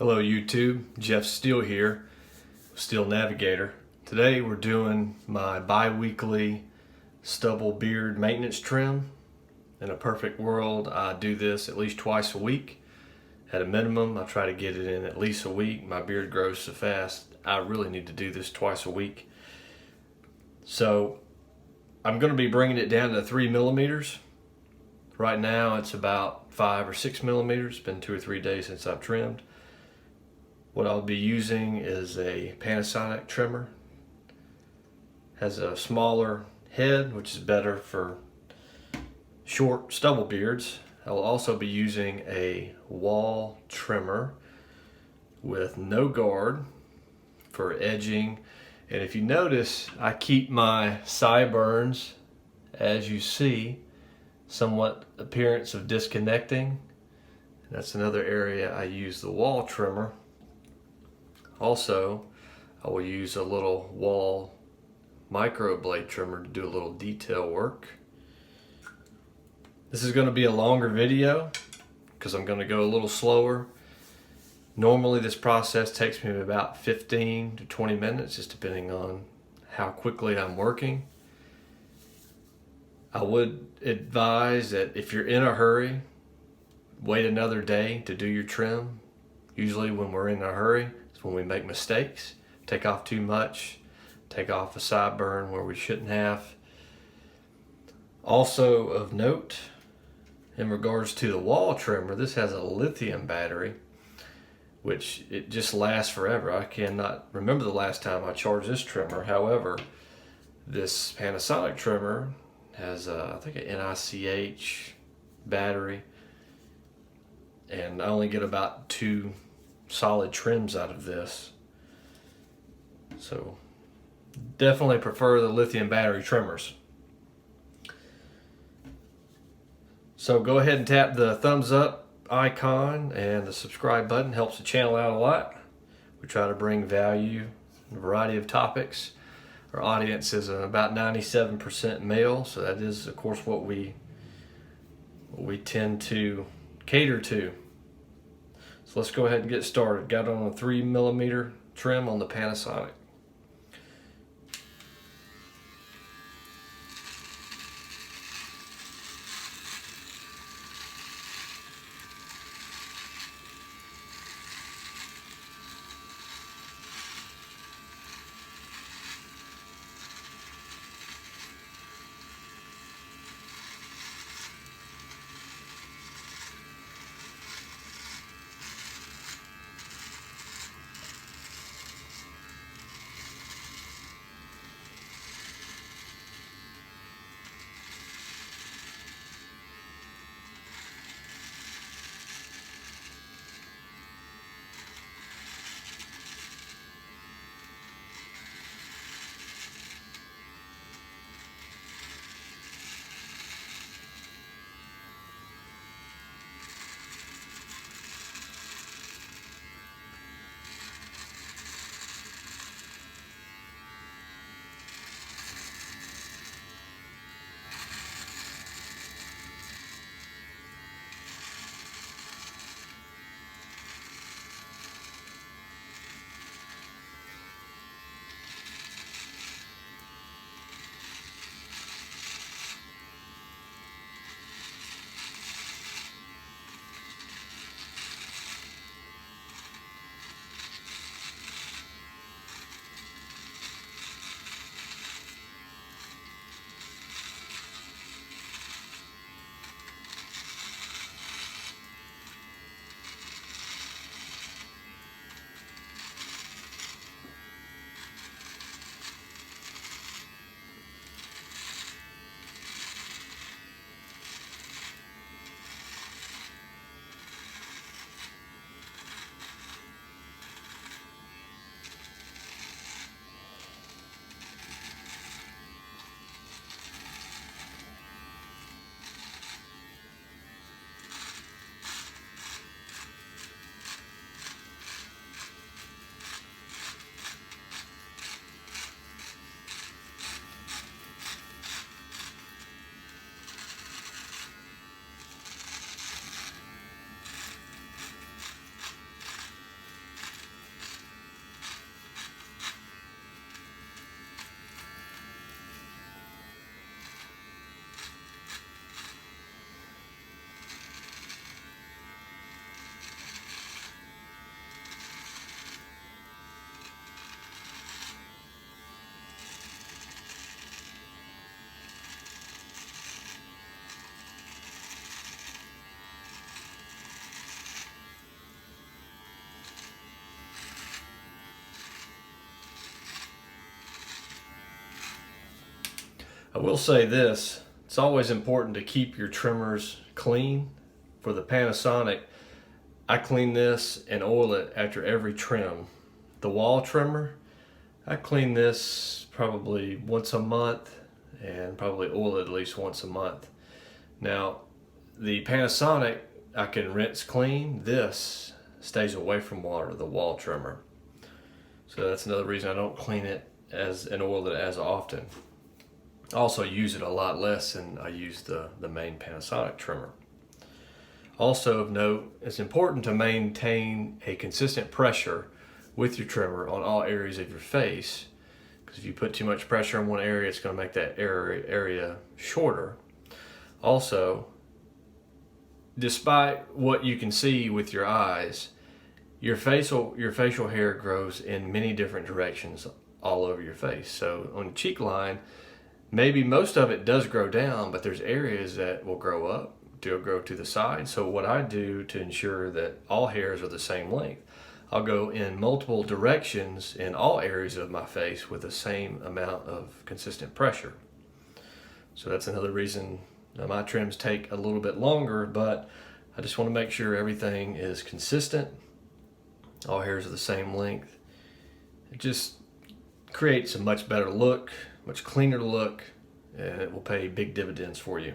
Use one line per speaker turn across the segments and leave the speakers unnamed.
Hello YouTube, Jeff Steele here, SteelNavigator. Today we're doing my bi-weekly stubble beard maintenance trim. In a perfect world, I do this at least twice a week. At a minimum, I try to get it in at least a week. My beard grows so fast, I really need to do this twice a week. So I'm going to be bringing it down to 3 millimeters. Right now it's about 5 or 6 millimeters. It's been 2 or 3 days since I've trimmed. What I'll be using is a Panasonic trimmer. Has a smaller head, which is better for short stubble beards. I'll also be using a wall trimmer with no guard for edging. And if you notice, I keep my sideburns, as you see, somewhat appearance of disconnecting. That's another area I use the wall trimmer. Also, I will use a little wall micro blade trimmer to do a little detail work. This is going to be a longer video because I'm going to go a little slower. Normally this process takes me about 15 to 20 minutes, just depending on how quickly I'm working. I would advise that if you're in a hurry, wait another day to do your trim. Usually when we're in a hurry, it's when we make mistakes. Take off too much, take off a sideburn where we shouldn't have. Also of note, in regards to the wall trimmer, this has a lithium battery, which it just lasts forever. I cannot remember the last time I charged this trimmer. However, this Panasonic trimmer has I think an NICH battery, and I only get about 2 solid trims out of this. So definitely prefer the lithium battery trimmers. So go ahead and tap the thumbs up icon, and the subscribe button helps the channel out a lot. We try to bring value in a variety of topics. Our audience is about 97% male, so that is of course what we tend to cater to. So let's go ahead and get started. Got on a 3 millimeter trim on the Panasonic. will say this, it's always important to keep your trimmers clean. For the Panasonic, I clean this and oil it after every trim. The wall trimmer, I clean this probably once a month and probably oil it at least once a month. Now, the Panasonic, I can rinse clean. This stays away from water, the wall trimmer. So that's another reason I don't clean it and oil it as often. I also use it a lot less than I use the main Panasonic trimmer. Also of note, it's important to maintain a consistent pressure with your trimmer on all areas of your face, because if you put too much pressure on one area, it's going to make that area shorter. Also, despite what you can see with your eyes, your facial hair grows in many different directions all over your face. So on the cheek line, maybe most of it does grow down, but there's areas that will grow up, grow to the side. So what I do to ensure that all hairs are the same length, I'll go in multiple directions in all areas of my face with the same amount of consistent pressure. So that's another reason my trims take a little bit longer, but I just want to make sure everything is consistent. All hairs are the same length. It just creates a much better look, much cleaner look, and it will pay big dividends for you.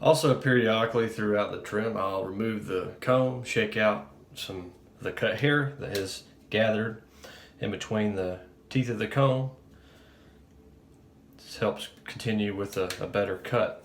Also, periodically throughout the trim, I'll remove the comb, shake out some of the cut hair that has gathered in between the teeth of the comb. This helps continue with a better cut.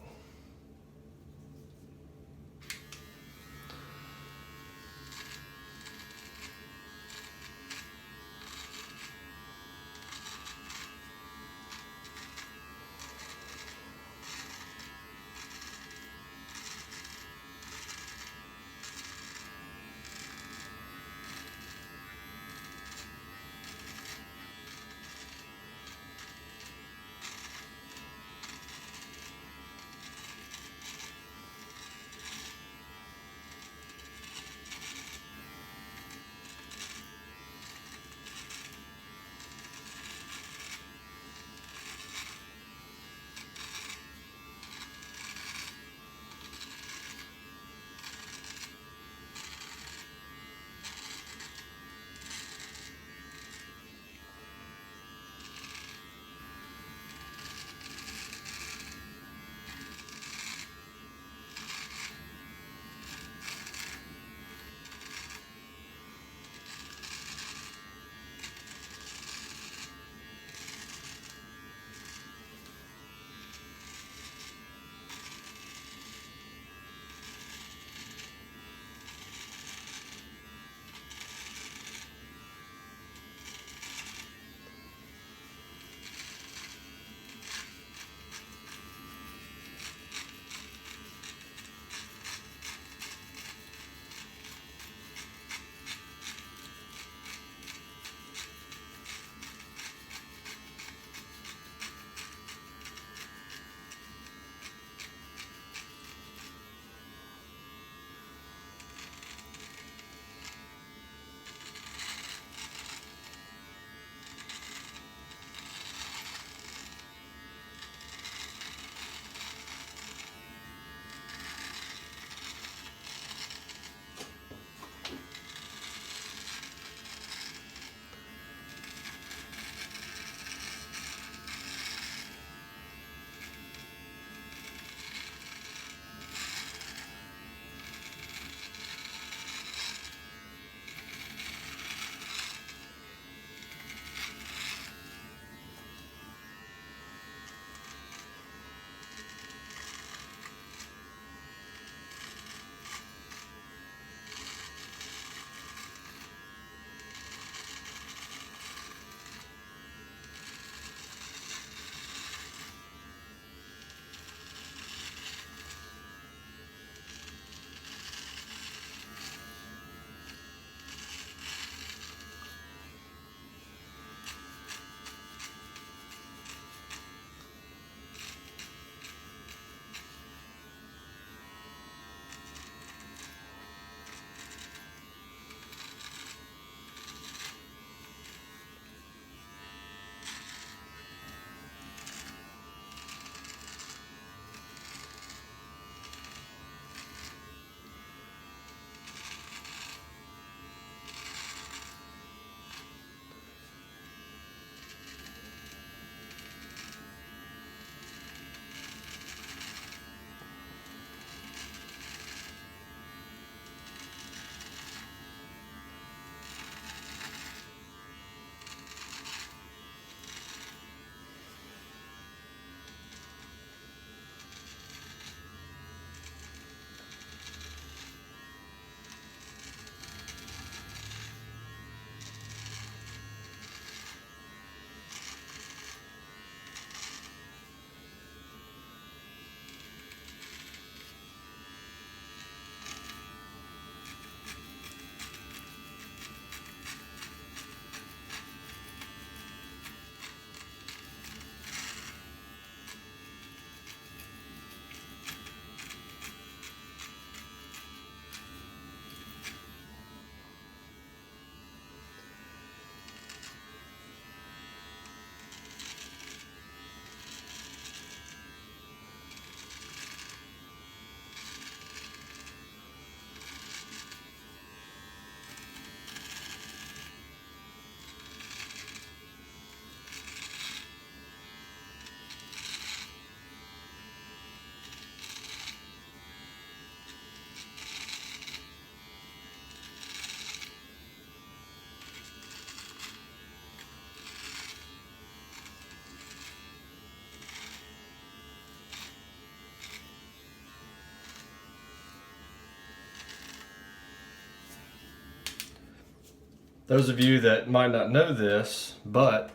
Those of you that might not know this, but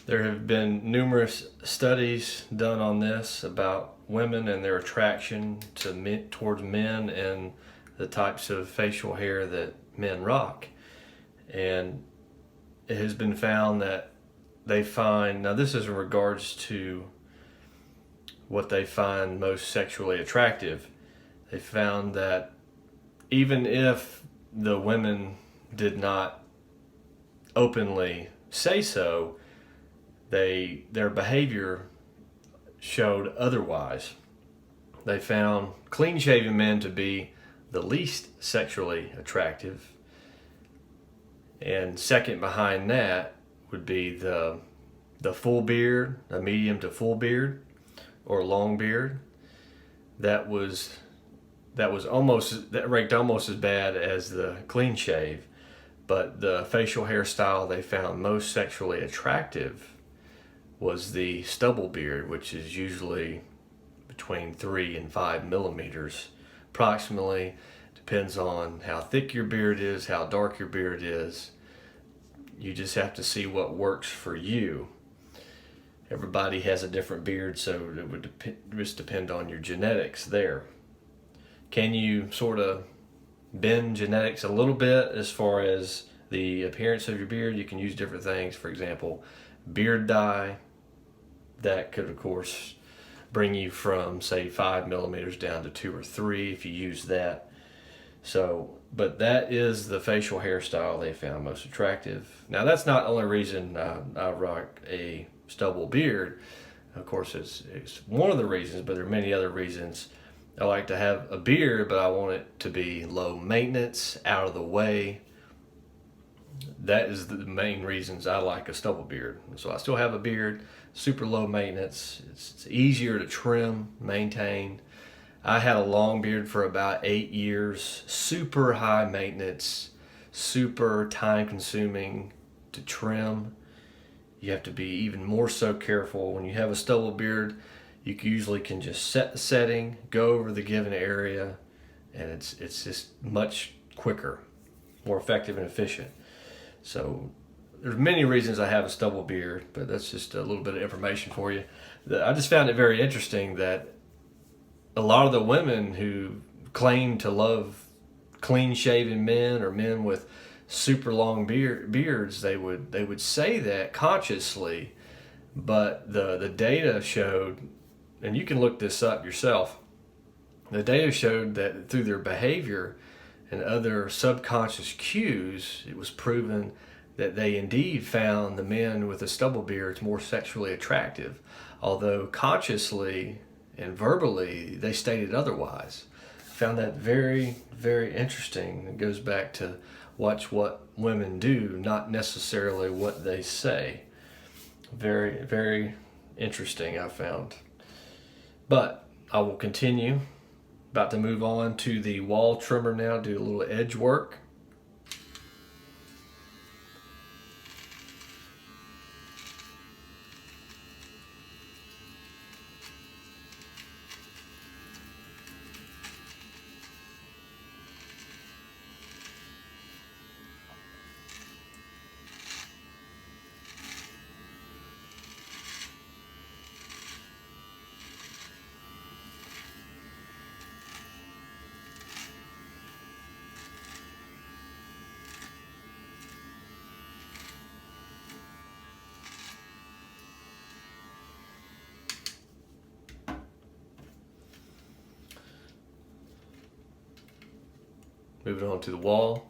there have been numerous studies done on this about women and their attraction to towards men and the types of facial hair that men rock. And it has been found that they find, now this is in regards to what they find most sexually attractive. They found that even if the women did not openly say so, their behavior showed otherwise. They found clean-shaven men to be the least sexually attractive, and second behind that would be the full beard, a medium to full beard, or long beard. That ranked almost as bad as the clean shave, but the facial hairstyle they found most sexually attractive was the stubble beard, which is usually between 3 and 5 millimeters approximately. Depends on how thick your beard is, how dark your beard is. You just have to see what works for you. Everybody has a different beard, so it would just depend on your genetics there. Can you sort of bend genetics a little bit as far as the appearance of your beard? You can use different things. For example, beard dye. That could, of course, bring you from, say, 5 millimeters down to 2 or 3 if you use that. So, but that is the facial hairstyle they found most attractive. Now, that's not the only reason I rock a stubble beard. Of course, it's one of the reasons, but there are many other reasons. I like to have a beard, but I want it to be low maintenance, out of the way. That is the main reasons I like a stubble beard. So I still have a beard, super low maintenance. It's easier to trim, maintain. I had a long beard for about 8 years, super high maintenance, super time consuming to trim. You have to be even more so careful. When you have a stubble beard, you usually can just set the setting, go over the given area, and it's just much quicker, more effective and efficient. So there's many reasons I have a stubble beard, but that's just a little bit of information for you. I just found it very interesting that a lot of the women who claim to love clean-shaven men or men with super long beards, they would say that consciously, but the data showed, and you can look this up yourself, the data showed that through their behavior and other subconscious cues, it was proven that they indeed found the men with the stubble beards more sexually attractive, although consciously and verbally they stated otherwise. I found that very, very interesting. It goes back to watch what women do, not necessarily what they say. Very, very interesting, I found. But I will continue. About to move on to the wall trimmer now, do a little edge work. Moving on to the wall.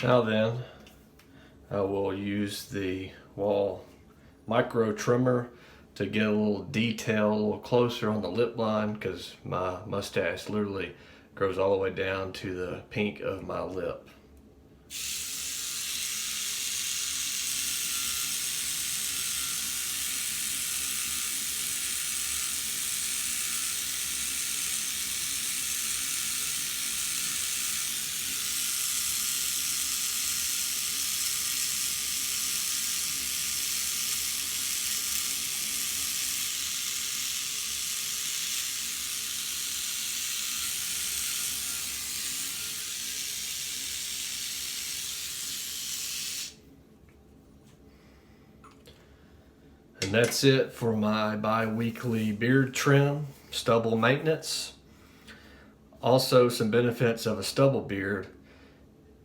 Now then, I will use the wall micro trimmer to get a little detail a little closer on the lip line, because my mustache literally grows all the way down to the pink of my lip. And that's it for my bi-weekly beard trim, stubble maintenance. Also, some benefits of a stubble beard.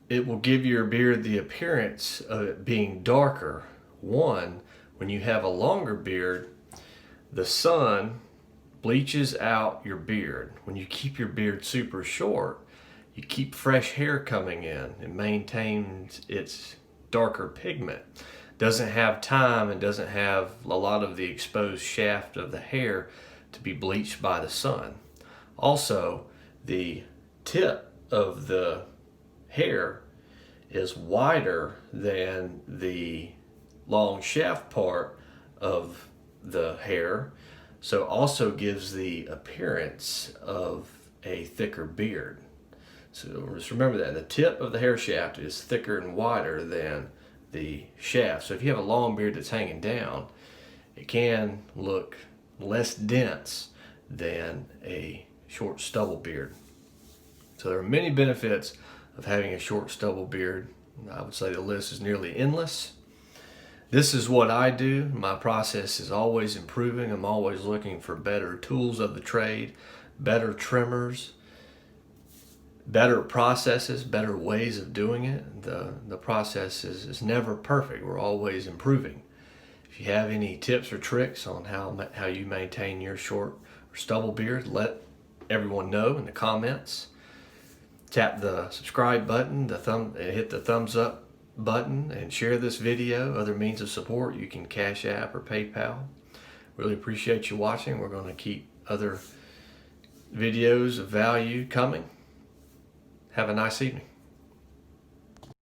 It will give your beard the appearance of it being darker. One, when you have a longer beard, the sun bleaches out your beard. When you keep your beard super short, you keep fresh hair coming in. It maintains its darker pigment. Doesn't have time and doesn't have a lot of the exposed shaft of the hair to be bleached by the sun. Also, the tip of the hair is wider than the long shaft part of the hair, so also gives the appearance of a thicker beard. So just remember that the tip of the hair shaft is thicker and wider than the shaft. So if you have a long beard that's hanging down, it can look less dense than a short stubble beard. So there are many benefits of having a short stubble beard. I would say the list is nearly endless. This is what I do. My process is always improving. I'm always looking for better tools of the trade, better trimmers, better processes, better ways of doing it. The process is never perfect. We're always improving. If you have any tips or tricks on how you maintain your short or stubble beard, let everyone know in the comments. Tap the subscribe button, hit the thumbs up button, and share this video. Other means of support, you can Cash App or PayPal. Really appreciate you watching. We're going to keep other videos of value coming. Have a nice evening.